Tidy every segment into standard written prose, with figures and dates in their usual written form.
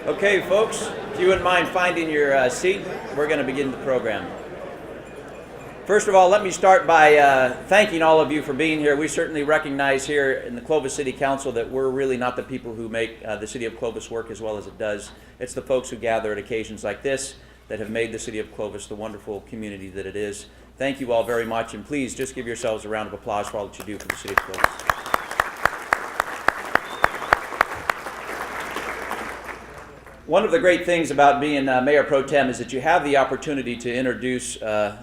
Okay, folks, if you wouldn't mind finding your seat, we're going to begin the program. First of all, let me start by thanking all of you for being here. We certainly recognize here in the Clovis City Council that we're really not the people who make the city of Clovis work as well as it does. It's the folks who gather at occasions like this that have made the city of Clovis the wonderful community that it is. Thank you all very much, and please just give yourselves a round of applause for all that you do for the city of Clovis. One of the great things about being Mayor Pro Tem is that you have the opportunity to introduce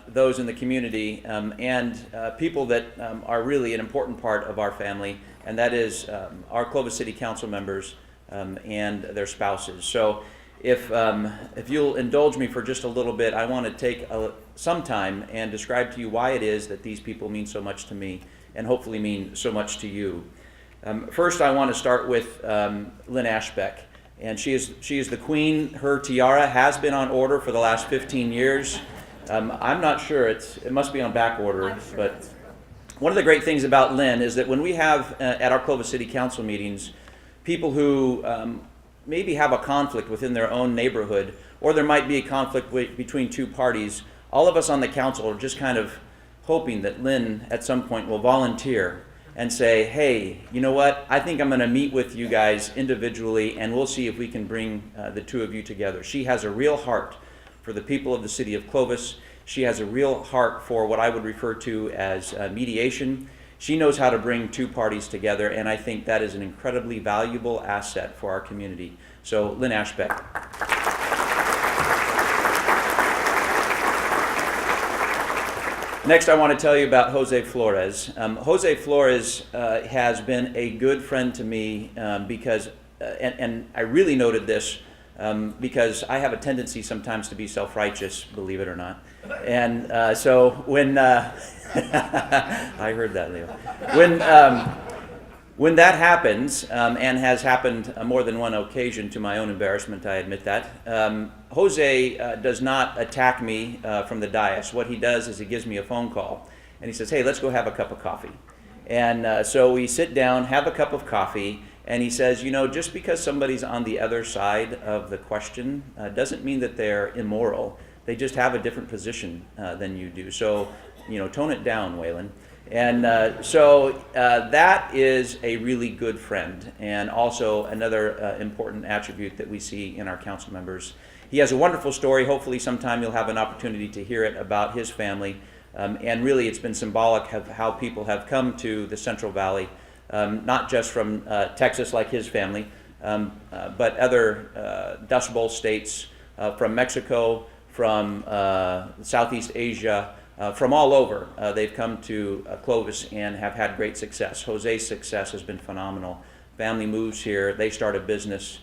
those in the community and people that are really an important part of our family, and that is our Clovis City Council members and their spouses. So if you'll indulge me for just a little bit, I want to take some time and describe to you why it is that these people mean so much to me and hopefully mean so much to you. First, I want to start with Lynn Ashbeck. And she is the queen. Her tiara has been on order for the last 15 years. I'm not sure, it must be on back order. Sure, but one of the great things about Lynn is that when we have at our Clovis City Council meetings, people who maybe have a conflict within their own neighborhood, or there might be a conflict between two parties, all of us on the council are just kind of hoping that Lynn at some point will volunteer and say, hey, you know what, I think I'm going to meet with you guys individually and we'll see if we can bring the two of you together. She has a real heart for the people of the city of Clovis. She has a real heart for what I would refer to as mediation. She knows how to bring two parties together, and I think that is an incredibly valuable asset for our community. So, Lynn Ashbeck. Next, I want to tell you about Jose Flores. Jose Flores has been a good friend to me because, and I really noted this because I have a tendency sometimes to be self-righteous, believe it or not. And so when, I heard that, Leo. When that happens, and has happened more than one occasion to my own embarrassment, I admit that, Jose does not attack me from the dais. What he does is he gives me a phone call, and he says, hey, let's go have a cup of coffee. And so we sit down, have a cup of coffee, and he says, you know, just because somebody's on the other side of the question doesn't mean that they're immoral. They just have a different position than you do. So, you know, tone it down, Waylon. And so that is a really good friend, and also another important attribute that we see in our council members. He has a wonderful story. Hopefully sometime you'll have an opportunity to hear it about his family. And really it's been symbolic of how people have come to the Central Valley, not just from Texas like his family, but other Dust Bowl states, from Mexico, from Southeast Asia, from all over. They've come to Clovis and have had great success. Jose's success has been phenomenal. Family moves here, they start a business,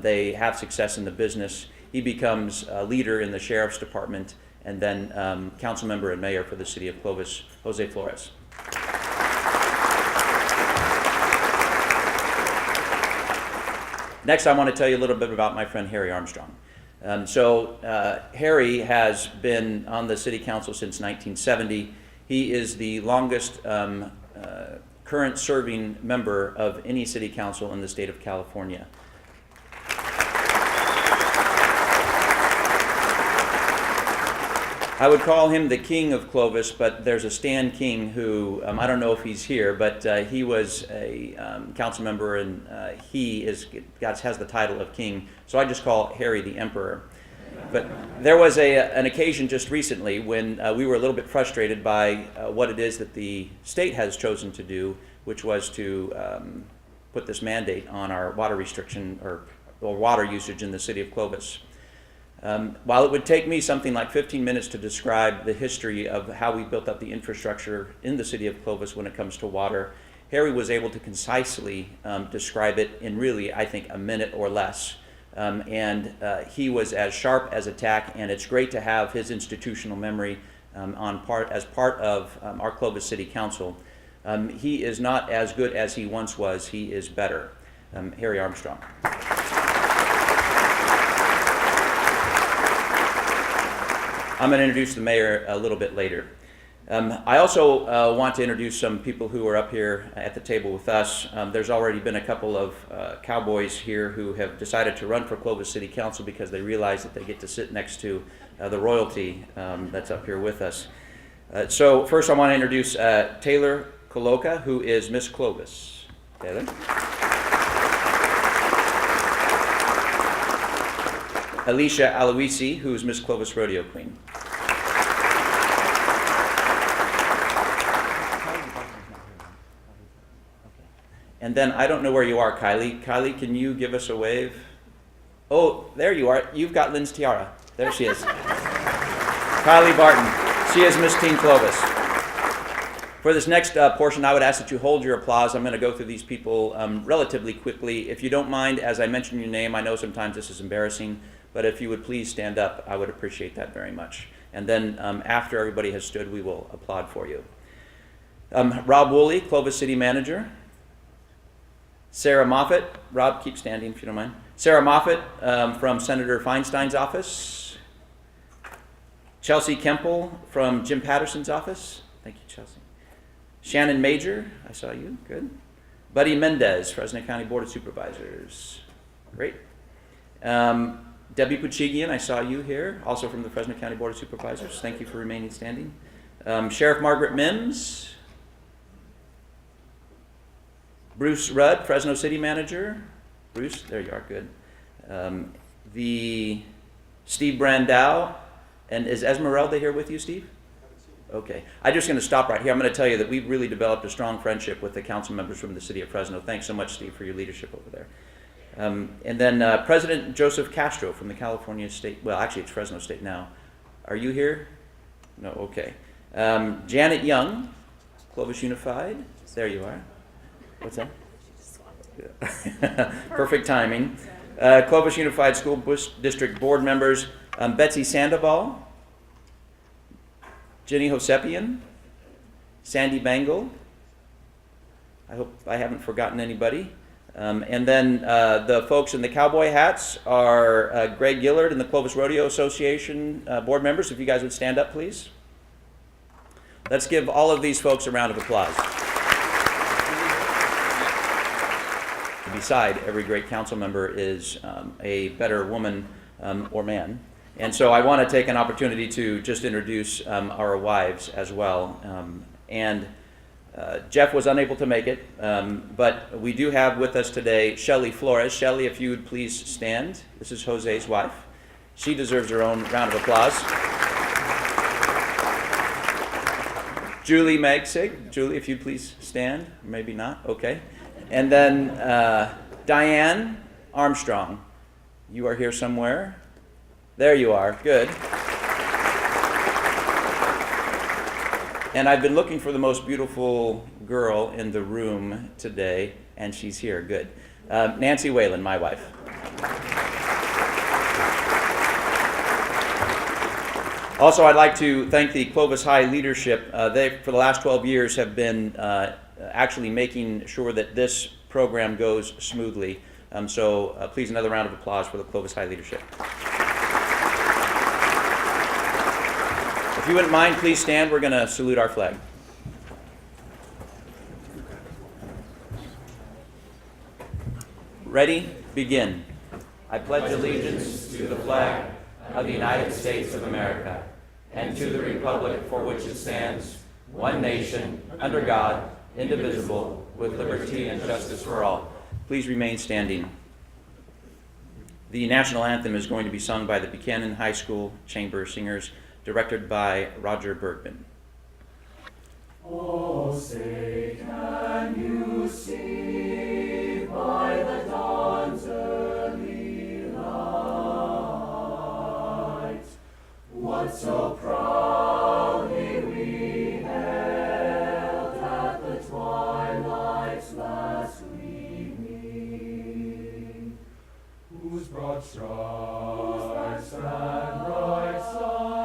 they have success in the business. He becomes a leader in the sheriff's department, and then council member and mayor for the city of Clovis, Jose Flores. Next, I want to tell you a little bit about my friend Harry Armstrong. Harry has been on the city council since 1970. He is the longest current serving member of any city council in the state of California. I would call him the king of Clovis, but there's a Stan King who, I don't know if he's here, but he was a council member, and he has the title of king, so I just call Harry the emperor. But there was an occasion just recently when we were a little bit frustrated by what it is that the state has chosen to do, which was to put this mandate on our water restriction or water usage in the city of Clovis. While it would take me something like 15 minutes to describe the history of how we built up the infrastructure in the city of Clovis when it comes to water, Harry was able to concisely describe it in really, I think, a minute or less. He was as sharp as a tack, and it's great to have his institutional memory as part of our Clovis City Council. He is not as good as he once was, he is better. Harry Armstrong. I'm going to introduce the mayor a little bit later. I also want to introduce some people who are up here at the table with us. There's already been a couple of cowboys here who have decided to run for Clovis City Council because they realize that they get to sit next to the royalty that's up here with us. So first I want to introduce Taylor Coloca, who is Miss Clovis. Taylor. Alicia Aloisi, who is Miss Clovis Rodeo Queen. And then I don't know where you are, Kylie. Kylie, can you give us a wave? Oh, there you are. You've got Lynn's tiara. There she is. Kylie Barton. She is Miss Teen Clovis. For this next portion, I would ask that you hold your applause. I'm going to go through these people relatively quickly. If you don't mind, as I mention your name, I know sometimes this is embarrassing, but if you would please stand up, I would appreciate that very much. And then after everybody has stood, we will applaud for you. Rob Woolley, Clovis City Manager. Sarah Moffett. Rob, keep standing if you don't mind. Sarah Moffett from Senator Feinstein's office. Chelsea Kemple from Jim Patterson's office. Thank you, Chelsea. Shannon Major, I saw you, good. Buddy Mendez, Fresno County Board of Supervisors. Great. Debbie Puchigian, I saw you here, also from the Fresno County Board of Supervisors. Thank you for remaining standing. Sheriff Margaret Mims. Bruce Rudd, Fresno City Manager. Bruce, there you are, good. The Steve Brandow, and is Esmeralda here with you, Steve? Okay, I'm just going to stop right here. I'm going to tell you that we've really developed a strong friendship with the council members from the city of Fresno. Thanks so much, Steve, for your leadership over there. And then President Joseph Castro from the California State, well, actually it's Fresno State now. Are you here? No, okay. Janet Young, Clovis Unified. There you are. What's that? Perfect timing. Clovis Unified School District Board members, Betsy Sandoval, Jenny Hosepian, Sandy Bangle. I hope I haven't forgotten anybody. And then the folks in the cowboy hats are Greg Gillard and the Clovis Rodeo Association board members. If you guys would stand up, please. Let's give all of these folks a round of applause. Beside every great council member is a better woman or man. And so I want to take an opportunity to just introduce our wives as well. Jeff was unable to make it, but we do have with us today Shelly Flores. Shelly, if you would please stand. This is Jose's wife. She deserves her own round of applause. Julie Magsig. Julie, if you'd please stand. Maybe not. Okay. And then Diane Armstrong. You are here somewhere. There you are. Good. And I've been looking for the most beautiful girl in the room today, and she's here. Good. Nancy Whalen, my wife. Also, I'd like to thank the Clovis High leadership. They, for the last 12 years, have been actually making sure that this program goes smoothly. So please, another round of applause for the Clovis High leadership. If you wouldn't mind, please stand. We're going to salute our flag. Ready? Begin. I pledge allegiance to the flag of the United States of America and to the republic for which it stands, one nation, under God, indivisible, with liberty and justice for all. Please remain standing. The national anthem is going to be sung by the Buchanan High School Chamber Singers, directed by Roger Bergman. Oh, say, can you see by the dawn's early light what so proudly we hailed at the twilight's last gleaming, whose broad stripes and bright stars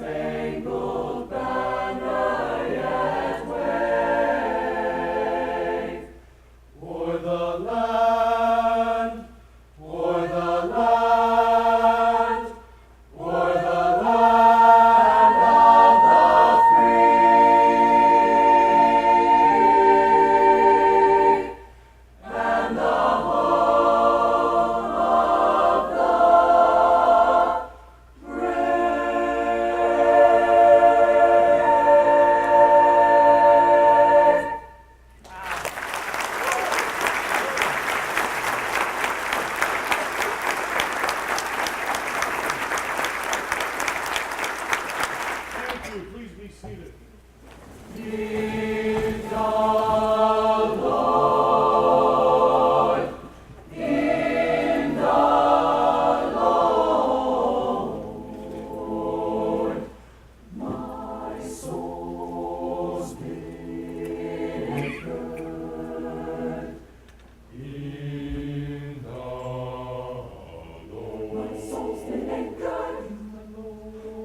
Star-Spangled Banner yet wave. O'er the land, o'er the land, o'er the land of the free, and the home of the Thank you. Please be seated. In the Lord, in the Lord, my soul's been anchored. In the Lord. My soul's been anchored.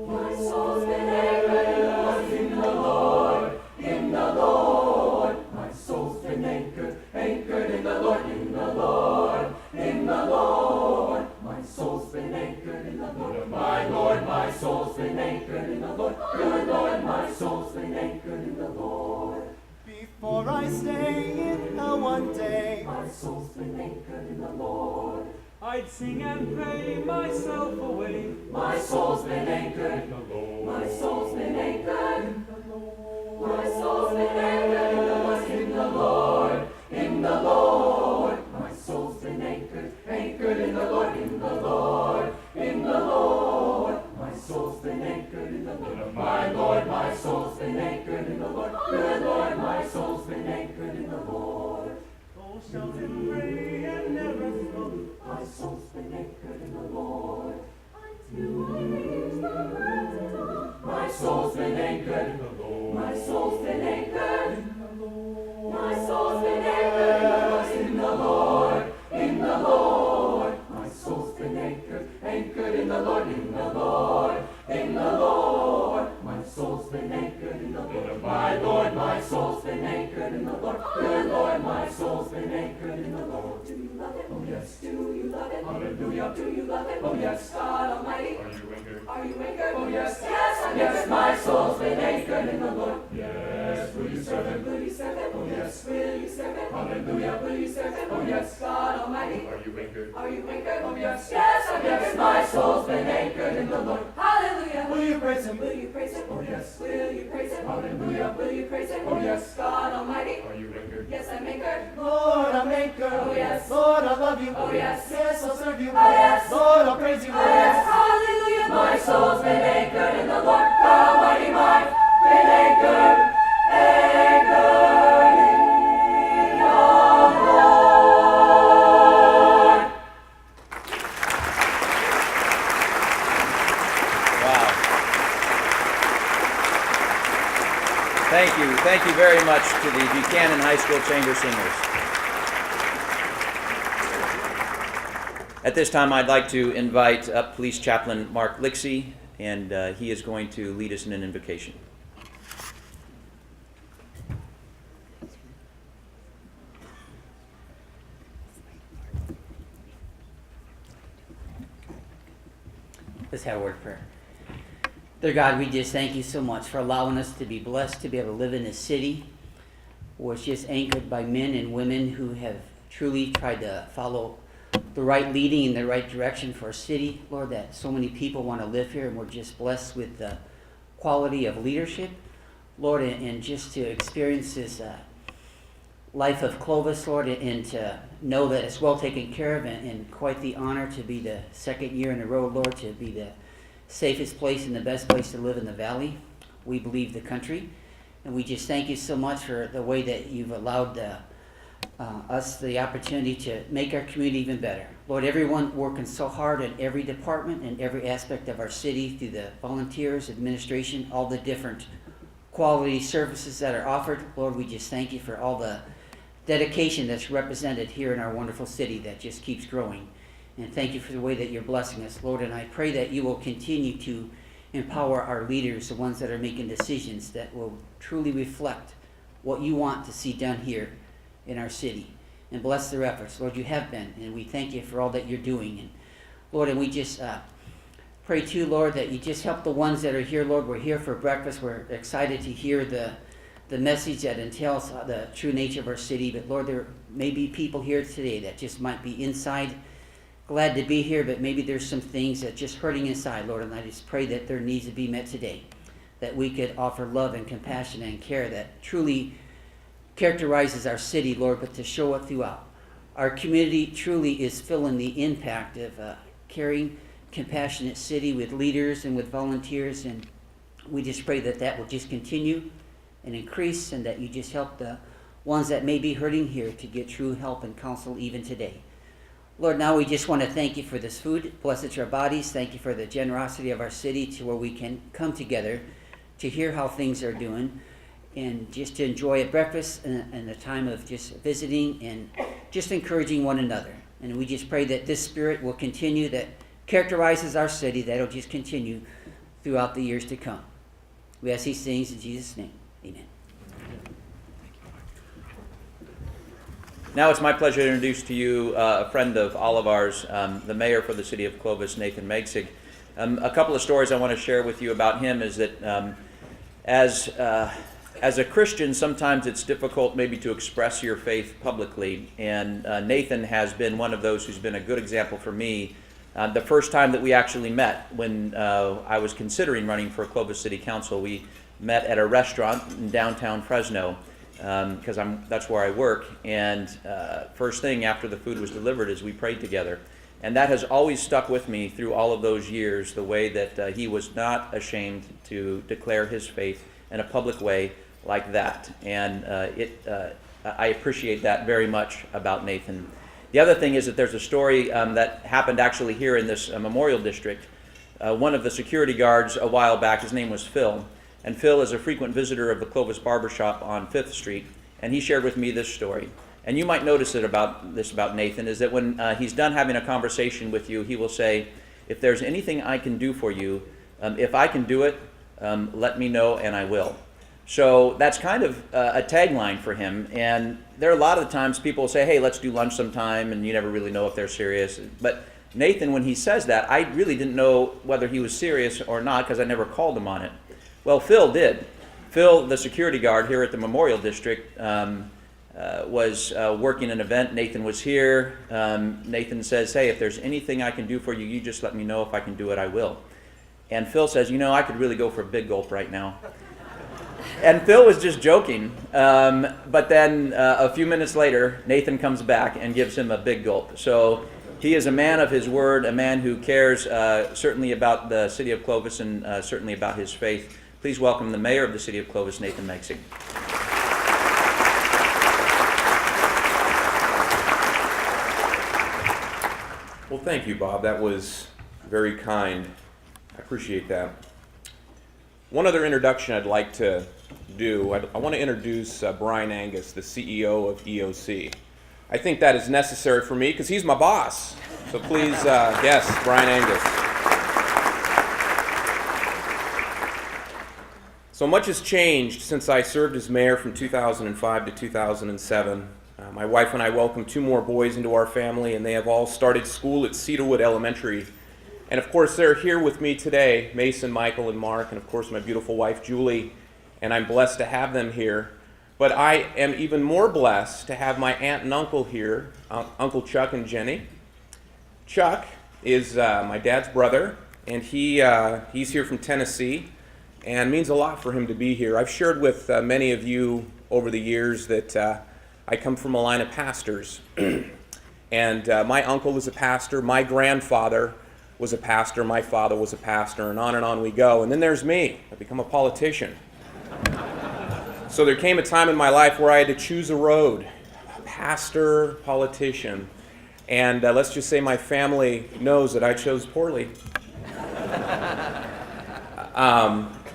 My soul's been anchored in the Lord, in the Lord. My soul's been anchored, anchored in the Lord, in the Lord, in the Lord. My soul's been anchored in the Lord, my Lord. My soul's been anchored in the Lord, good Lord. My soul's been anchored in the Lord. Before I stay in hell one day, My soul's been anchored in the Lord. I'd sing and pray myself away. My soul's been anchored. In the Lord. My soul's been anchored. My soul's been anchored in the Lord, in the Lord. My soul's been anchored, anchored in the Lord, in the Lord, in the Lord. My soul's been anchored in the Lord, my Lord. My soul's been anchored in the Lord, good Lord. My soul's been anchored in the Lord. Oh, shout and pray and never stop. My soul's been anchored in the Lord. My soul's been anchored. In the Lord. My soul's been anchored. My soul's been anchored in the Lord, in the Lord. My soul's been anchored, anchored in the Lord, in the Lord, in the Lord. My soul's been anchored in the Lord, my Lord. My soul's been anchored in the Lord, good Lord. My soul's been anchored in the Lord. Do you love it? Oh yes. Do you love it? Hallelujah. Do you love it? Oh yes. God Almighty. Are you anchored? Are you anchored? Oh yes. Yes, I'm anchored. My soul's been anchored in the Lord. Yes. Will you serve him? Will you serve it? Oh yes. Will you serve it? Hallelujah. Will you serve it? Oh yes. God Almighty. Are you anchored? Are you anchored? Oh yes. Yes, I'm anchored. My soul's been anchored in the Lord. Hallelujah. will you praise him? Will you praise him? Oh yes. Will you praise him? Hallelujah. Will you praise him? Oh yes. God Almighty. Are you anchored? Yes, I'm anchored. Lord, I'm anchored. Oh, yes. Lord, I love you. Oh, yes. Yes, I'll serve you. Oh, yes. Lord, I'll praise you. Oh yes. Hallelujah. My soul's been anchored in the Lord. God Almighty, mine. Been anchored. Anchored in the Lord. Wow. Thank you very much to the Buchanan High School Chamber Singers. At this time, I'd like to invite up Police Chaplain Mark Lixie, and he is going to lead us in an invocation. Let's have a word of prayer. Dear God, we just thank you so much for allowing us to be blessed to be able to live in a city where it's just anchored by men and women who have truly tried to follow the right leading in the right direction for our city. Lord, that so many people want to live here, and we're just blessed with the quality of leadership. Lord, and just to experience this life of Clovis, Lord, and to know that it's well taken care of, and quite the honor to be the second year in a row, Lord, to be the safest place and the best place to live in the valley. We believe the country, and we just thank you so much for the way that you've allowed us the opportunity to make our community even better. Lord, everyone working so hard in every department and every aspect of our city, through the volunteers, administration, all the different quality services that are offered. Lord, we just thank you for all the dedication that's represented here in our wonderful city that just keeps growing. And thank you for the way that you're blessing us, Lord. And I pray that you will continue to empower our leaders, the ones that are making decisions that will truly reflect what you want to see done here in our city. And bless their efforts. Lord, you have been, and we thank you for all that you're doing. And Lord, and we just pray too, Lord, that you just help the ones that are here, Lord. We're here for breakfast. We're excited to hear the message that entails the true nature of our city. But Lord, there may be people here today that just might be inside, glad to be here, but maybe there's some things that just hurting inside, Lord. And I just pray that their needs to be met today, that we could offer love and compassion and care that truly characterizes our city, Lord, but to show it throughout. Our community truly is feeling the impact of a caring, compassionate city with leaders and with volunteers, and we just pray that that will just continue and increase, and that you just help the ones that may be hurting here to get true help and counsel even today. Lord, now we just want to thank you for this food. Bless it to our bodies. Thank you for the generosity of our city to where we can come together to hear how things are doing, and just to enjoy a breakfast and a time of just visiting and just encouraging one another. And we just pray that this spirit will continue, that characterizes our city, that it'll just continue throughout the years to come. We ask these things in Jesus' name. Amen. Now it's my pleasure to introduce to you a friend of all of ours, the mayor for the city of Clovis, Nathan Megsig. A couple of stories I want to share with you about him is that as a Christian, sometimes it's difficult maybe to express your faith publicly, and Nathan has been one of those who's been a good example for me. The first time that we actually met, when I was considering running for Clovis City Council, we met at a restaurant in downtown Fresno, because that's where I work, and first thing after the food was delivered is we prayed together. And that has always stuck with me through all of those years, the way that he was not ashamed to declare his faith in a public way like that. And I appreciate that very much about Nathan. The other thing is that there's a story that happened actually here in this Memorial District. One of the security guards a while back, his name was Phil, and Phil is a frequent visitor of the Clovis Barbershop on 5th Street, and he shared with me this story. And you might notice it about Nathan, is that when he's done having a conversation with you, he will say, if there's anything I can do for you, if I can do it, let me know and I will. So that's kind of a tagline for him. And there are a lot of times people say, hey, let's do lunch sometime, and you never really know if they're serious. But Nathan, when he says that, I really didn't know whether he was serious or not, because I never called him on it. Well, Phil did. Phil, the security guard here at the Memorial District, was working an event. Nathan was here. Nathan says, hey, if there's anything I can do for you, you just let me know. If I can do it, I will. And Phil says, I could really go for a big gulp right now. And Phil was just joking. But then a few minutes later, Nathan comes back and gives him a big gulp. So he is a man of his word, a man who cares certainly about the city of Clovis and certainly about his faith. Please welcome the mayor of the city of Clovis, Nathan Megsig. Well, thank you, Bob. That was very kind. I appreciate that. One other introduction I'd like to do. I want to introduce Brian Angus, the CEO of EOC. I think that is necessary for me because he's my boss. So please, yes, Brian Angus. So much has changed since I served as mayor from 2005 to 2007. My wife and I welcomed 2 more boys into our family, and they have all started school at Cedarwood Elementary. And of course, they're here with me today, Mason, Michael, and Mark, and of course my beautiful wife, Julie, and I'm blessed to have them here. But I am even more blessed to have my aunt and uncle here, Uncle Chuck and Jenny. Chuck is my dad's brother, and he's here from Tennessee, and means a lot for him to be here. I've shared with many of you over the years that I come from a line of pastors, and my uncle is a pastor, my grandfather was a pastor, my father was a pastor, and on we go. And then there's me. I've become a politician. So there came a time in my life where I had to choose a road, pastor, politician, and let's just say my family knows that I chose poorly.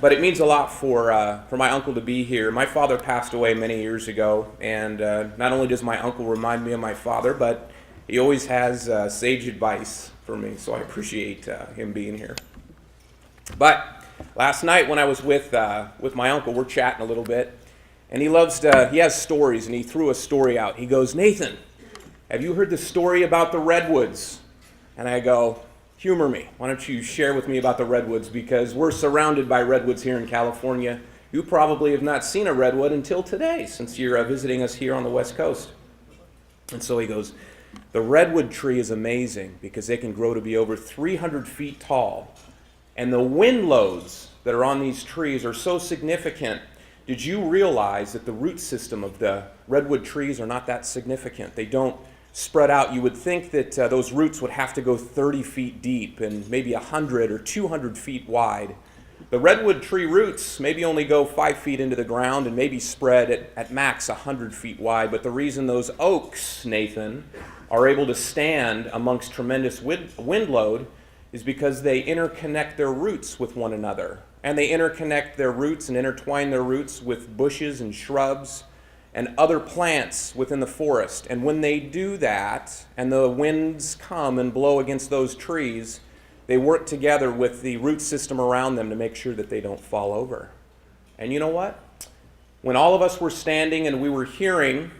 But it means a lot for my uncle to be here. My father passed away many years ago, and not only does my uncle remind me of my father, but he always has sage advice for me, so I appreciate him being here. But Last night when I was with my uncle, we're chatting a little bit, and he has stories, and he threw a story out. He goes, "Nathan, have you heard the story about the redwoods?" And I go, "Humor me. Why don't you share with me about the redwoods, because we're surrounded by redwoods here in California. You probably have not seen a redwood until today, since you're visiting us here on the West Coast." And so he goes, "The redwood tree is amazing because they can grow to be over 300 feet tall. And the wind loads that are on these trees are so significant. Did you realize that the root system of the redwood trees are not that significant? They don't spread out. You would think that those roots would have to go 30 feet deep and maybe 100 or 200 feet wide. The redwood tree roots maybe only go 5 feet into the ground and maybe spread at max 100 feet wide. But the reason those oaks, Nathan, are able to stand amongst tremendous wind load is because they interconnect their roots with one another. And they interconnect their roots and intertwine their roots with bushes and shrubs and other plants within the forest. And when they do that, and the winds come and blow against those trees, they work together with the root system around them to make sure that they don't fall over." And you know what? When all of us were standing and we were hearing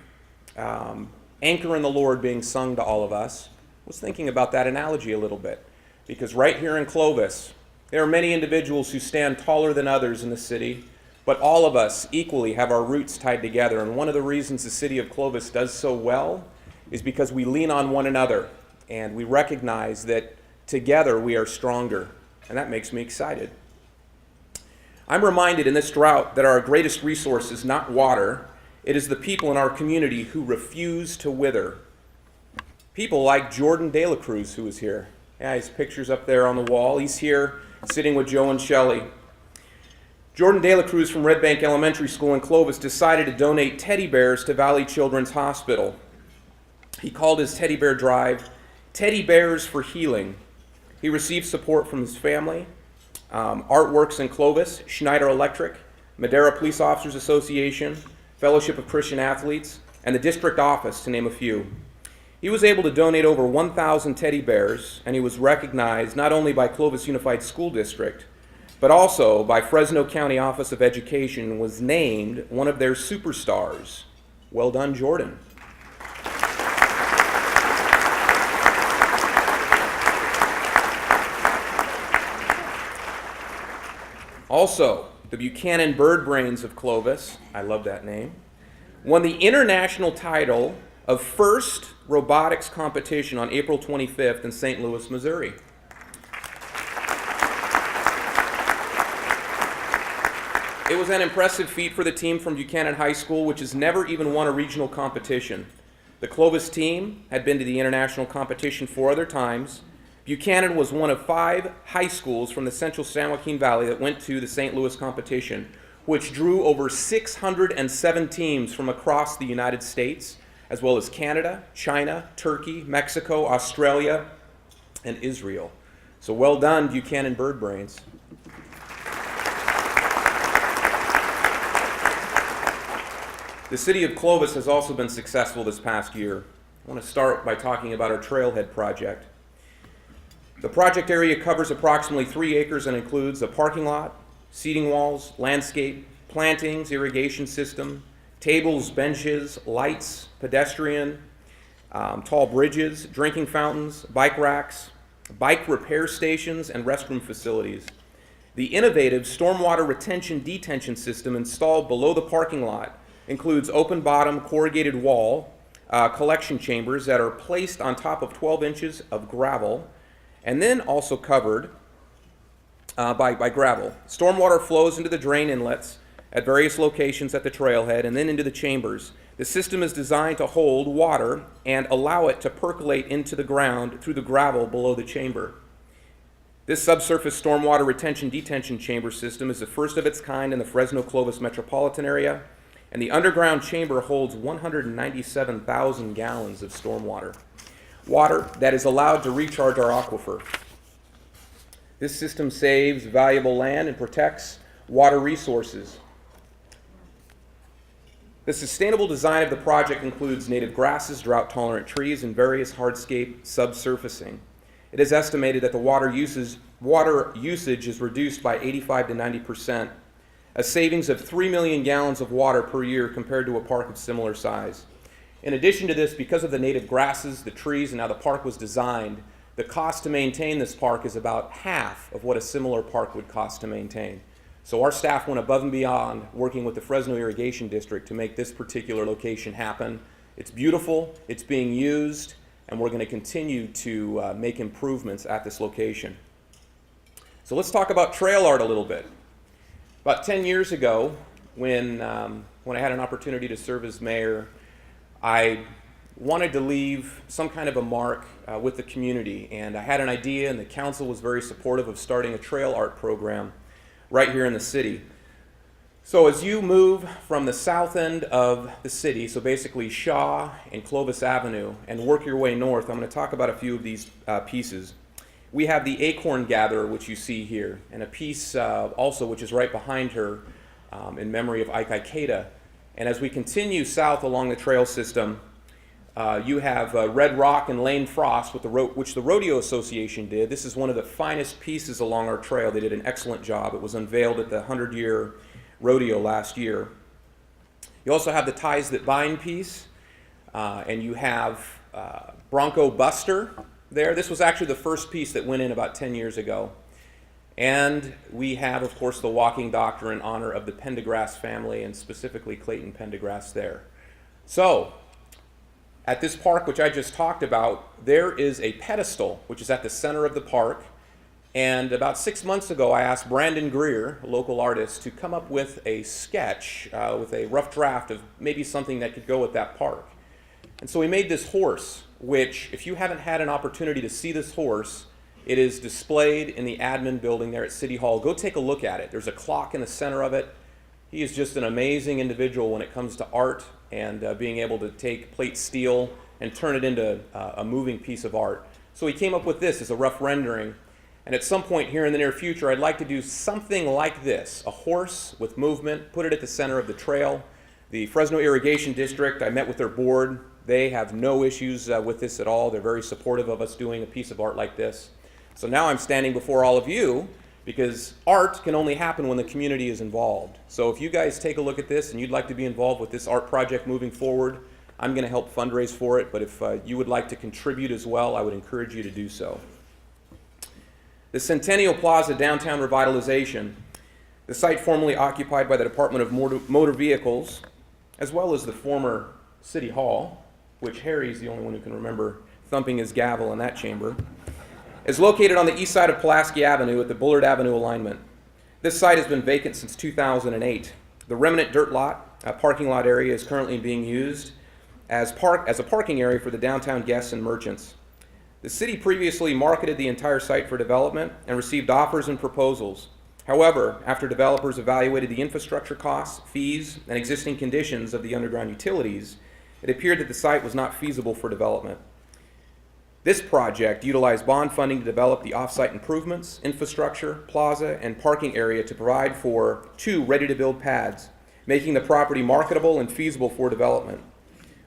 Anchor in the Lord being sung to all of us, I was thinking about that analogy a little bit. Because right here in Clovis, there are many individuals who stand taller than others in the city, but all of us equally have our roots tied together. And one of the reasons the city of Clovis does so well is because we lean on one another and we recognize that together we are stronger. And that makes me excited. I'm reminded in this drought that our greatest resource is not water, it is the people in our community who refuse to wither. People like Jordan De La Cruz, who is here. Yeah, his picture's up there on the wall. He's here sitting with Joe and Shelley. Jordan De La Cruz from Red Bank Elementary School in Clovis decided to donate teddy bears to Valley Children's Hospital. He called his teddy bear drive Teddy Bears for Healing. He received support from his family, Artworks in Clovis, Schneider Electric, Madera Police Officers Association, Fellowship of Christian Athletes, and the district office, to name a few. He was able to donate over 1,000 teddy bears, and he was recognized not only by Clovis Unified School District, but also by Fresno County Office of Education, and was named one of their superstars. Well done, Jordan. Also, the Buchanan Bird Brains of Clovis, I love that name, won the international title of first robotics competition on April 25th in St. Louis, Missouri. It was an impressive feat for the team from Buchanan High School, which has never even won a regional competition. The Clovis team had been to the international competition 4 other times. Buchanan was one of 5 high schools from the central San Joaquin Valley that went to the St. Louis competition, which drew over 607 teams from across the United States, as well as Canada, China, Turkey, Mexico, Australia, and Israel. So well done, Buchanan Bird Brains. The city of Clovis has also been successful this past year. I want to start by talking about our Trailhead project. The project area covers approximately 3 acres and includes a parking lot, seating walls, landscape, plantings, irrigation system, tables, benches, lights, pedestrian, tall bridges, drinking fountains, bike racks, bike repair stations, and restroom facilities. The innovative stormwater retention detention system installed below the parking lot includes open bottom corrugated wall collection chambers that are placed on top of 12 inches of gravel and then also covered by gravel. Stormwater flows into the drain inlets at various locations at the trailhead and then into the chambers. The system is designed to hold water and allow it to percolate into the ground through the gravel below the chamber. This subsurface stormwater retention detention chamber system is the first of its kind in the Fresno-Clovis metropolitan area, and the underground chamber holds 197,000 gallons of stormwater. Water that is allowed to recharge our aquifer. This system saves valuable land and protects water resources. The sustainable design of the project includes native grasses, drought-tolerant trees, and various hardscape subsurfacing. It is estimated that the water usage is reduced by 85 to 90%, a savings of 3 million gallons of water per year compared to a park of similar size. In addition to this, because of the native grasses, the trees, and how the park was designed, the cost to maintain this park is about half of what a similar park would cost to maintain. So our staff went above and beyond working with the Fresno Irrigation District to make this particular location happen. It's beautiful, it's being used, and we're going to continue to make improvements at this location. So let's talk about trail art a little bit. About 10 years ago, when I had an opportunity to serve as mayor, I wanted to leave some kind of a mark with the community, and I had an idea, and the council was very supportive of starting a trail art program right here in the city. So as you move from the south end of the city, so basically Shaw and Clovis Avenue, and work your way north, I'm going to talk about a few of these pieces. We have the Acorn Gatherer, which you see here, and a piece also which is right behind her in memory of Ike Ikeda. And as we continue south along the trail system, you have Red Rock and Lane Frost, which the Rodeo Association did. This is one of the finest pieces along our trail. They did an excellent job. It was unveiled at the 100-year rodeo last year. You also have the Ties That Bind piece, and you have Bronco Buster there. This was actually the first piece that went in about 10 years ago. And we have, of course, the Walking Doctor in honor of the Pendergrass family, and specifically Clayton Pendergrass there. So, at this park, which I just talked about, there is a pedestal, which is at the center of the park. And about 6 months ago, I asked Brandon Greer, a local artist, to come up with a sketch, with a rough draft of maybe something that could go with that park. And so we made this horse, which, if you haven't had an opportunity to see this horse, it is displayed in the admin building there at City Hall. Go take a look at it. There's a clock in the center of it. He is just an amazing individual when it comes to art and being able to take plate steel and turn it into a moving piece of art. So he came up with this as a rough rendering. And at some point here in the near future, I'd like to do something like this, a horse with movement, put it at the center of the trail. The Fresno Irrigation District, I met with their board. They have no issues with this at all. They're very supportive of us doing a piece of art like this. So now I'm standing before all of you because art can only happen when the community is involved. So if you guys take a look at this and you'd like to be involved with this art project moving forward, I'm going to help fundraise for it. But if you would like to contribute as well, I would encourage you to do so. The Centennial Plaza downtown revitalization, the site formerly occupied by the Department of Motor Vehicles, as well as the former City Hall, which Harry's the only one who can remember thumping his gavel in that chamber, is located on the east side of Pulaski Avenue at the Bullard Avenue alignment. This site has been vacant since 2008. The remnant dirt lot, parking lot area is currently being used as a parking area for the downtown guests and merchants. The city previously marketed the entire site for development and received offers and proposals. However, after developers evaluated the infrastructure costs, fees, and existing conditions of the underground utilities, it appeared that the site was not feasible for development. This project utilized bond funding to develop the off-site improvements, infrastructure, plaza, and parking area to provide for 2 ready-to-build pads, making the property marketable and feasible for development.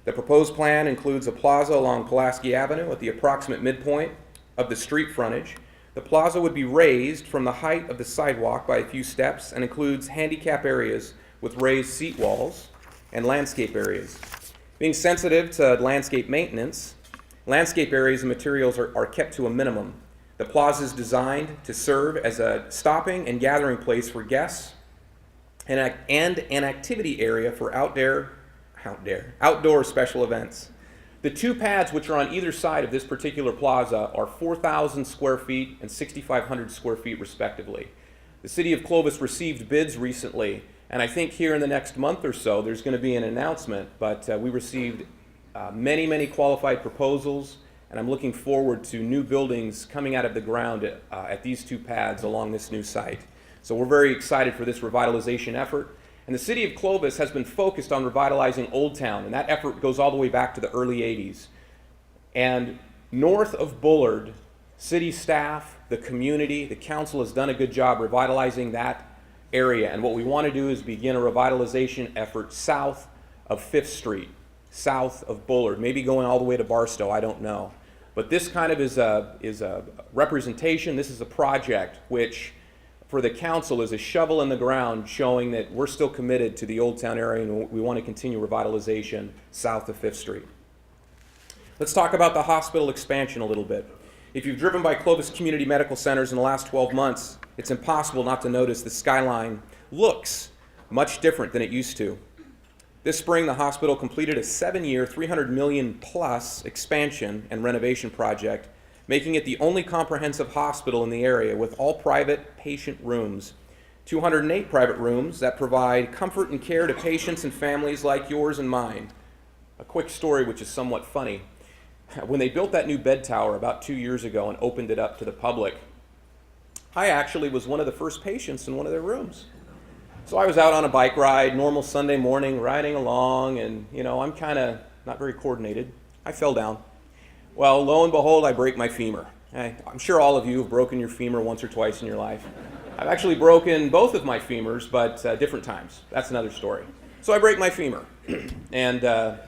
The proposed plan includes a plaza along Pulaski Avenue at the approximate midpoint of the street frontage. The plaza would be raised from the height of the sidewalk by a few steps and includes handicap areas with raised seat walls and landscape areas. Being sensitive to landscape maintenance, landscape areas and materials are kept to a minimum. The plaza is designed to serve as a stopping and gathering place for guests and an activity area for outdoor special events. The 2 pads which are on either side of this particular plaza are 4,000 square feet and 6,500 square feet respectively. The city of Clovis received bids recently, and I think here in the next month or so there's going to be an announcement, but we received many qualified proposals, and I'm looking forward to new buildings coming out of the ground at these 2 pads along this new site. So we're very excited for this revitalization effort. And the city of Clovis has been focused on revitalizing Old Town, and that effort goes all the way back to the early 80s. And north of Bullard, city staff, the community, the council has done a good job revitalizing that area. And what we want to do is begin a revitalization effort south of 5th Street, south of Bullard, maybe going all the way to Barstow, I don't know. But this kind of is a representation, this is a project which for the council is a shovel in the ground showing that we're still committed to the Old Town area and we want to continue revitalization south of 5th Street. Let's talk about the hospital expansion a little bit. If you've driven by Clovis Community Medical Centers in the last 12 months, it's impossible not to notice the skyline looks much different than it used to. This spring, the hospital completed a 7-year, $300 million plus expansion and renovation project, making it the only comprehensive hospital in the area with all private patient rooms. 208 private rooms that provide comfort and care to patients and families like yours and mine. A quick story which is somewhat funny. When they built that new bed tower about 2 years ago and opened it up to the public, I actually was one of the first patients in one of their rooms. So I was out on a bike ride, normal Sunday morning, riding along, and I'm kind of not very coordinated. I fell down. Well, lo and behold, I break my femur. I'm sure all of you have broken your femur once or twice in your life. I've actually broken both of my femurs, but different times. That's another story. So I break my femur and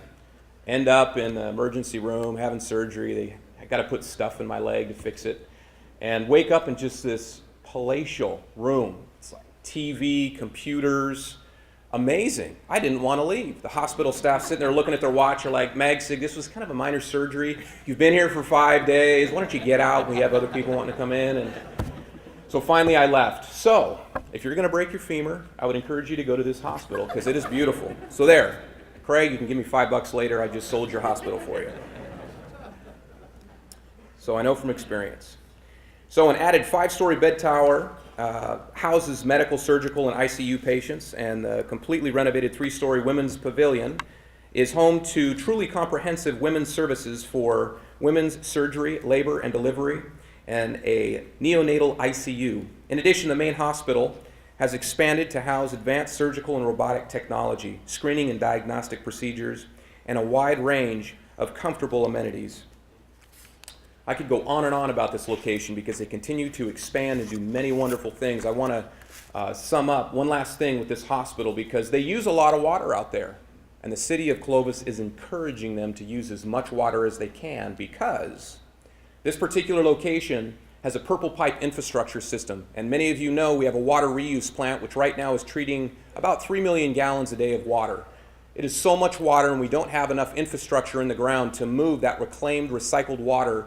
end up in the emergency room having surgery. I got to put stuff in my leg to fix it, and wake up in just this palatial room. It's like TV, computers, amazing. I didn't want to leave. The hospital staff sitting there looking at their watch are like, Magsig, this was kind of a minor surgery. You've been here for 5 days. Why don't you get out? We have other people wanting to come in. And so finally I left. So if you're going to break your femur, I would encourage you to go to this hospital because it is beautiful. So there, Craig, you can give me $5 later. I just sold your hospital for you. So I know from experience. So an added 5-story bed tower houses medical, surgical, and ICU patients, and the completely renovated 3-story women's pavilion is home to truly comprehensive women's services for women's surgery, labor and delivery, and a neonatal ICU. In addition, the main hospital has expanded to house advanced surgical and robotic technology, screening and diagnostic procedures, and a wide range of comfortable amenities. I could go on and on about this location because they continue to expand and do many wonderful things. I want to sum up one last thing with this hospital because they use a lot of water out there. And the city of Clovis is encouraging them to use as much water as they can because this particular location has a purple pipe infrastructure system. And many of you know we have a water reuse plant which right now is treating about 3 million gallons a day of water. It is so much water and we don't have enough infrastructure in the ground to move that reclaimed, recycled water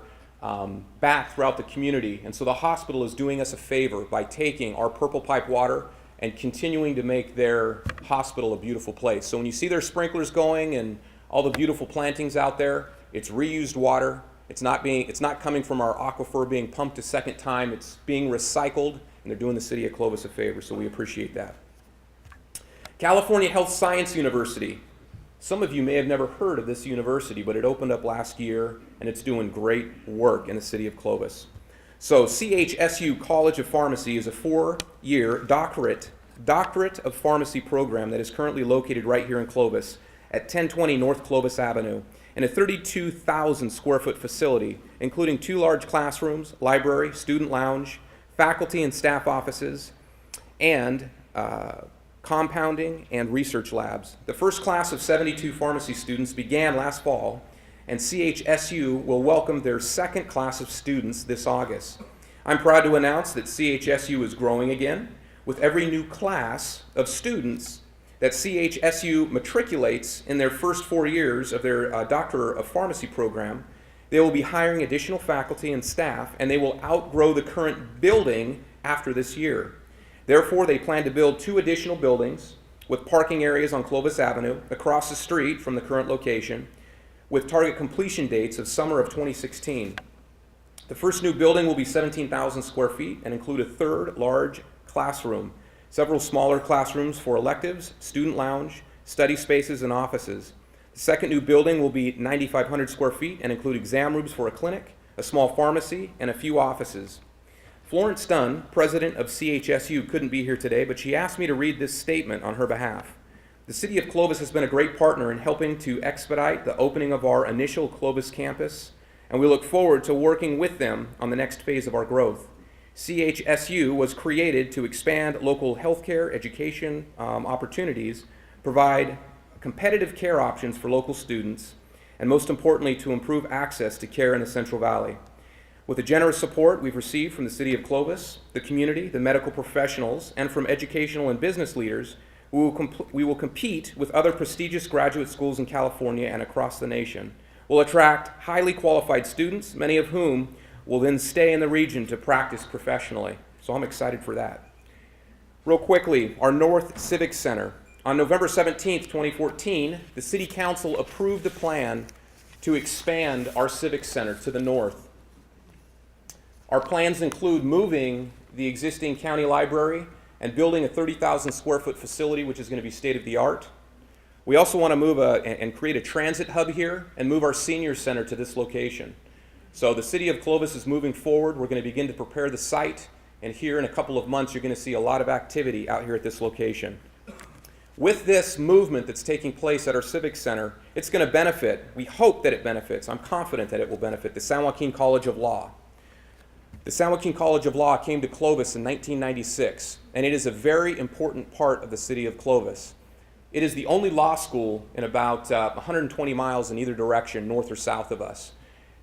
back throughout the community. And so the hospital is doing us a favor by taking our purple pipe water and continuing to make their hospital a beautiful place. So when you see their sprinklers going and all the beautiful plantings out there, it's reused water. It's not coming from our aquifer being pumped a second time. It's being recycled, and they're doing the city of Clovis a favor, so we appreciate that. California Health Science University. Some of you may have never heard of this university, but it opened up last year, and it's doing great work in the city of Clovis. So CHSU College of Pharmacy is a 4-year doctorate of pharmacy program that is currently located right here in Clovis at 1020 North Clovis Avenue in a 32,000 square foot facility, including 2 large classrooms, library, student lounge, faculty and staff offices, and compounding and research labs. The first class of 72 pharmacy students began last fall, and CHSU will welcome their second class of students this August. I'm proud to announce that CHSU is growing again. With every new class of students that CHSU matriculates in their first 4 years of their Doctor of Pharmacy program, they will be hiring additional faculty and staff, and they will outgrow the current building after this year. Therefore, they plan to build 2 additional buildings with parking areas on Clovis Avenue across the street from the current location, with target completion dates of summer of 2016. The first new building will be 17,000 square feet and include a 3rd large classroom, several smaller classrooms for electives, student lounge, study spaces, and offices. The second new building will be 9,500 square feet and include exam rooms for a clinic, a small pharmacy, and a few offices. Florence Dunn, president of CHSU, couldn't be here today, but she asked me to read this statement on her behalf. The city of Clovis has been a great partner in helping to expedite the opening of our initial Clovis campus, and we look forward to working with them on the next phase of our growth. CHSU was created to expand local healthcare, education opportunities, provide competitive care options for local students, and most importantly, to improve access to care in the Central Valley. With the generous support we've received from the City of Clovis, the community, the medical professionals, and from educational and business leaders, we will compete with other prestigious graduate schools in California and across the nation. We'll attract highly qualified students, many of whom will then stay in the region to practice professionally. So I'm excited for that. Real quickly, our North Civic Center. On November 17th, 2014, the City Council approved the plan to expand our Civic Center to the north. Our plans include moving the existing county library and building a 30,000 square foot facility, which is going to be state of the art. We also want to move and create a transit hub here and move our senior center to this location. So the City of Clovis is moving forward. We're going to begin to prepare the site, and here in a couple of months you're going to see a lot of activity out here at this location. With this movement that's taking place at our Civic Center, it's going to benefit, we hope that it benefits, I'm confident that it will benefit the San Joaquin College of Law. The San Joaquin College of Law came to Clovis in 1996, and it is a very important part of the city of Clovis. It is the only law school in about 120 miles in either direction, north or south of us.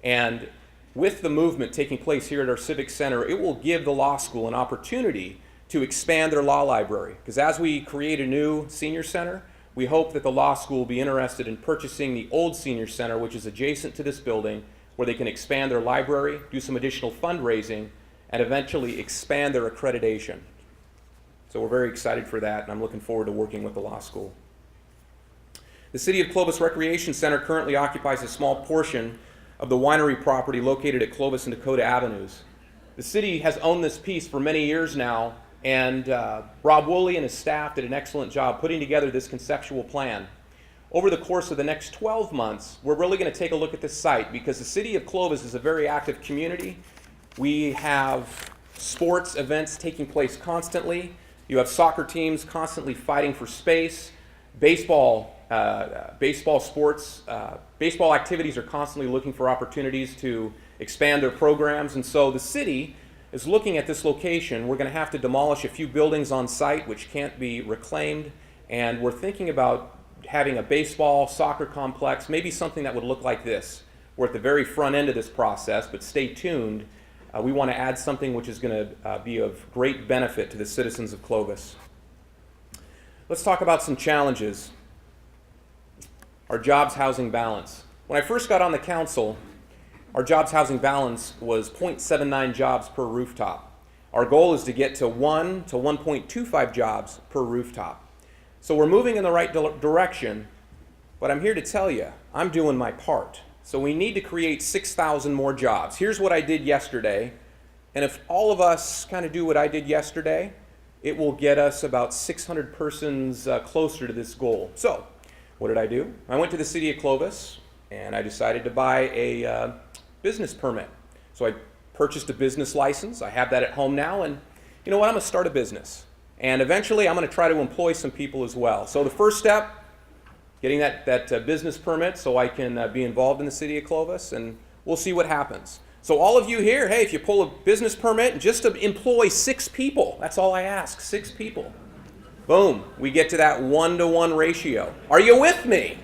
And with the movement taking place here at our Civic Center, it will give the law school an opportunity to expand their law library. Because as we create a new senior center, we hope that the law school will be interested in purchasing the old senior center, which is adjacent to this building, where they can expand their library, do some additional fundraising, and eventually expand their accreditation. So we're very excited for that, and I'm looking forward to working with the law school. The City of Clovis Recreation Center currently occupies a small portion of the winery property located at Clovis and Dakota Avenues. The city has owned this piece for many years now, and Rob Woolley and his staff did an excellent job putting together this conceptual plan. Over the course of the next 12 months, we're really going to take a look at this site because the City of Clovis is a very active community. We have sports events taking place constantly. You have soccer teams constantly fighting for space. Baseball activities are constantly looking for opportunities to expand their programs. And so the city is looking at this location. We're going to have to demolish a few buildings on site which can't be reclaimed. And we're thinking about having a baseball, soccer complex, maybe something that would look like this. We're at the very front end of this process, but stay tuned. We want to add something which is going to be of great benefit to the citizens of Clovis. Let's talk about some challenges. Our jobs housing balance. When I first got on the council, our jobs housing balance was 0.79 jobs per rooftop. Our goal is to get to 1 to 1.25 jobs per rooftop. So we're moving in the right direction, but I'm here to tell you, I'm doing my part. So we need to create 6,000 more jobs. Here's what I did yesterday, and if all of us kind of do what I did yesterday, it will get us about 600 persons closer to this goal. So what did I do? I went to the City of Clovis, and I decided to buy a business permit. So I purchased a business license. I have that at home now, and you know what? I'm going to start a business. And eventually, I'm going to try to employ some people as well. So the first step, getting that business permit so I can be involved in the City of Clovis, and we'll see what happens. So all of you here, hey, if you pull a business permit, just to employ 6 people, that's all I ask, 6 people. Boom, we get to that 1-to-1 ratio. Are you with me?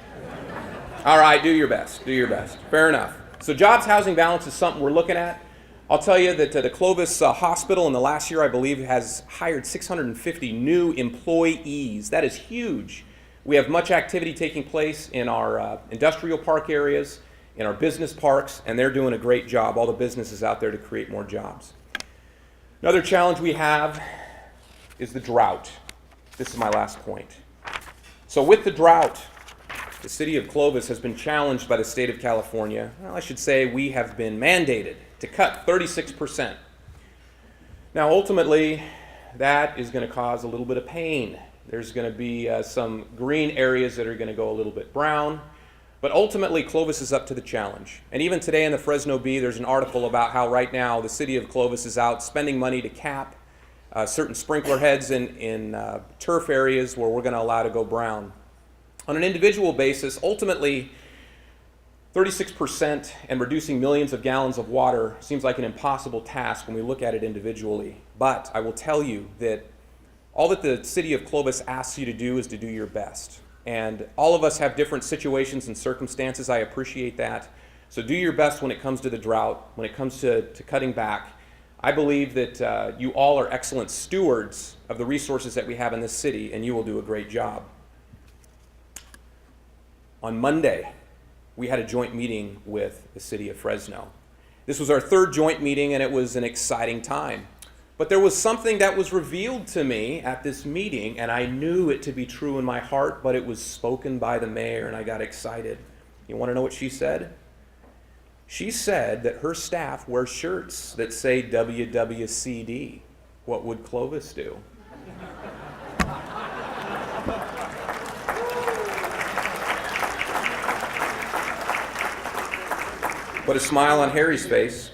All right, do your best, do your best. Fair enough. So jobs housing balance is something we're looking at. I'll tell you that the Clovis Hospital in the last year, I believe, has hired 650 new employees. That is huge. We have much activity taking place in our industrial park areas, in our business parks, and they're doing a great job. All the businesses out there to create more jobs. Another challenge we have is the drought. This is my last point. So with the drought, the City of Clovis has been challenged by the state of California. Well, I should say we have been mandated to cut 36%. Now, ultimately, that is going to cause a little bit of pain. There's going to be some green areas that are going to go a little bit brown. But ultimately, Clovis is up to the challenge. And even today in the Fresno Bee, there's an article about how right now the City of Clovis is out spending money to cap certain sprinkler heads in turf areas where we're going to allow to go brown. On an individual basis, ultimately, 36% and reducing millions of gallons of water seems like an impossible task when we look at it individually. But I will tell you that all that the City of Clovis asks you to do is to do your best. And all of us have different situations and circumstances. I appreciate that. So do your best when it comes to the drought, when it comes to cutting back. I believe that you all are excellent stewards of the resources that we have in this city, and you will do a great job. On Monday, we had a joint meeting with the city of Fresno. This was our third joint meeting, and it was an exciting time. But there was something that was revealed to me at this meeting, and I knew it to be true in my heart, but it was spoken by the mayor, and I got excited. You want to know what she said? She said that her staff wears shirts that say WWCD. What would Clovis do? Put a smile on Harry's face.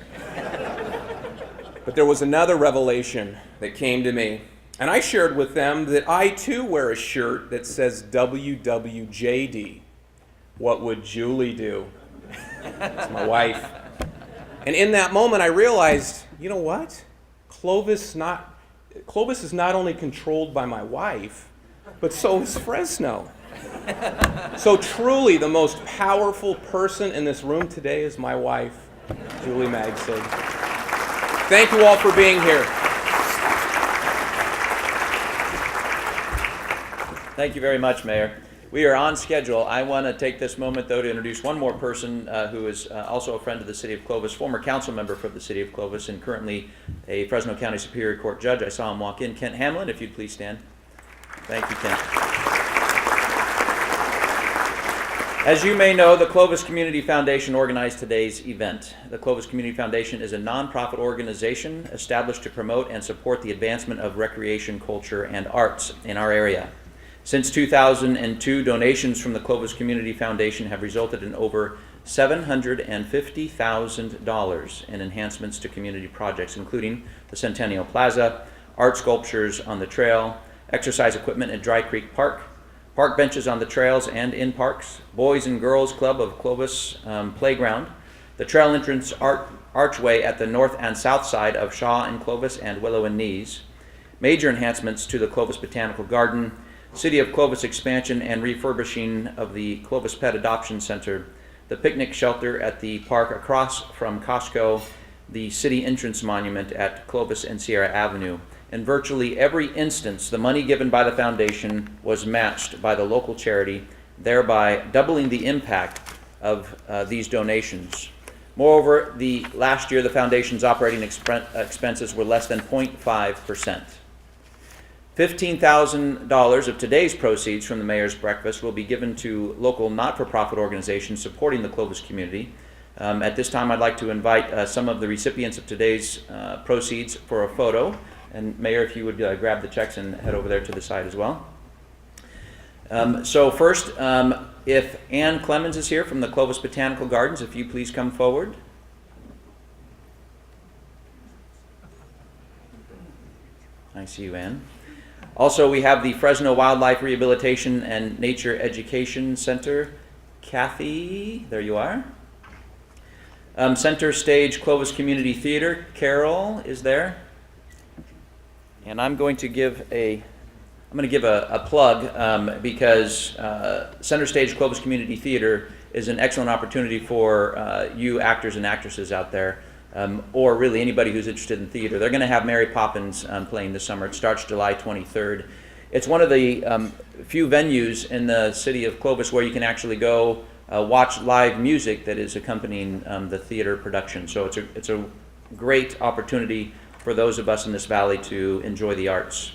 But there was another revelation that came to me. And I shared with them that I too wear a shirt that says WWJD. What would Julie do? That's my wife. And in that moment I realized, you know what? Clovis is not only controlled by my wife, but so is Fresno. So truly the most powerful person in this room today is my wife, Julie Magsig. Thank you all for being here. Thank you very much, Mayor. We are on schedule. I want to take this moment, though, to introduce one more person who is also a friend of the City of Clovis, former council member for the City of Clovis, and currently a Fresno County Superior Court judge. I saw him walk in. Kent Hamlin, if you'd please stand. Thank you, Kent. As you may know, the Clovis Community Foundation organized today's event. The Clovis Community Foundation is a nonprofit organization established to promote and support the advancement of recreation, culture, and arts in our area. Since 2002, donations from the Clovis Community Foundation have resulted in over $750,000 in enhancements to community projects, including the Centennial Plaza, art sculptures on the trail, exercise equipment at Dry Creek Park, park benches on the trails and in parks, Boys and Girls Club of Clovis Playground, the trail entrance archway at the north and south side of Shaw and Clovis and Willow and Nees, major enhancements to the Clovis Botanical Garden, City of Clovis expansion and refurbishing of the Clovis Pet Adoption Center, the picnic shelter at the park across from Costco, the city entrance monument at Clovis and Sierra Avenue. In virtually every instance, the money given by the foundation was matched by the local charity, thereby doubling the impact of these donations. Moreover, last year the foundation's operating expenses were less than 0.5%. $15,000 of today's proceeds from the mayor's breakfast will be given to local not-for-profit organizations supporting the Clovis community. At this time, I'd like to invite some of the recipients of today's proceeds for a photo. And Mayor, if you would grab the checks and head over there to the side as well. So first, if Ann Clemens is here from the Clovis Botanical Gardens, if you please come forward. I see you, Ann. Also, we have the Fresno Wildlife Rehabilitation and Nature Education Center. Kathy, there you are. Center Stage Clovis Community Theater, Carol is there. And I'm going to give a plug because Center Stage Clovis Community Theater is an excellent opportunity for you actors and actresses out there, or really anybody who's interested in theater. They're going to have Mary Poppins playing this summer. It starts July 23rd. It's one of the few venues in the city of Clovis where you can actually go watch live music that is accompanying the theater production. So it's a great opportunity for those of us in this valley to enjoy the arts.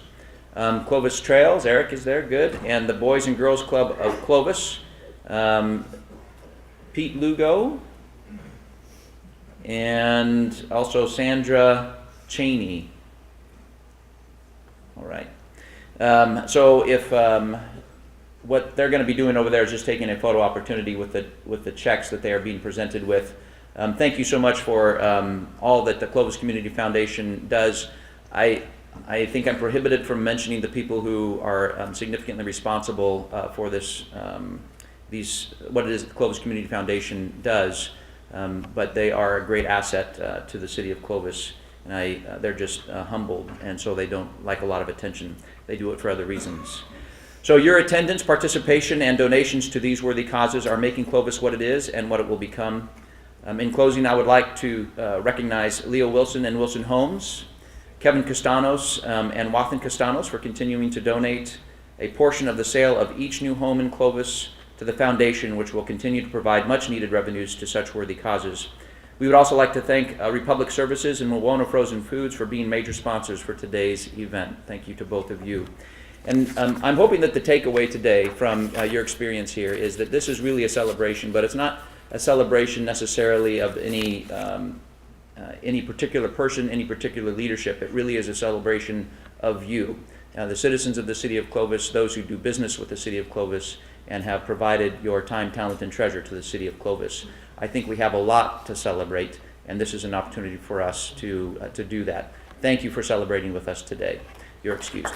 Clovis Trails, Eric is there, good. And the Boys and Girls Club of Clovis, Pete Lugo, and also Sandra Cheney. All right. So if what they're going to be doing over there is just taking a photo opportunity with the checks that they are being presented with. Thank you so much for all that the Clovis Community Foundation does. I think I'm prohibited from mentioning the people who are significantly responsible for this, what it is that the Clovis Community Foundation does, but they are a great asset to the city of Clovis, and they're just humbled, and so they don't like a lot of attention. They do it for other reasons. So your attendance, participation, and donations to these worthy causes are making Clovis what it is and what it will become. In closing, I would like to recognize Leo Wilson and Wilson Homes, Kevin Costanos and Wathan Costanos for continuing to donate a portion of the sale of each new home in Clovis to the foundation, which will continue to provide much needed revenues to such worthy causes. We would also like to thank Republic Services and Moana Frozen Foods for being major sponsors for today's event. Thank you to both of you. And I'm hoping that the takeaway today from your experience here is that this is really a celebration, but it's not a celebration necessarily of any particular person, any particular leadership. It really is a celebration of you, the citizens of the city of Clovis, those who do business with the city of Clovis and have provided your time, talent, and treasure to the city of Clovis. I think we have a lot to celebrate, and this is an opportunity for us to do that. Thank you for celebrating with us today. You're excused.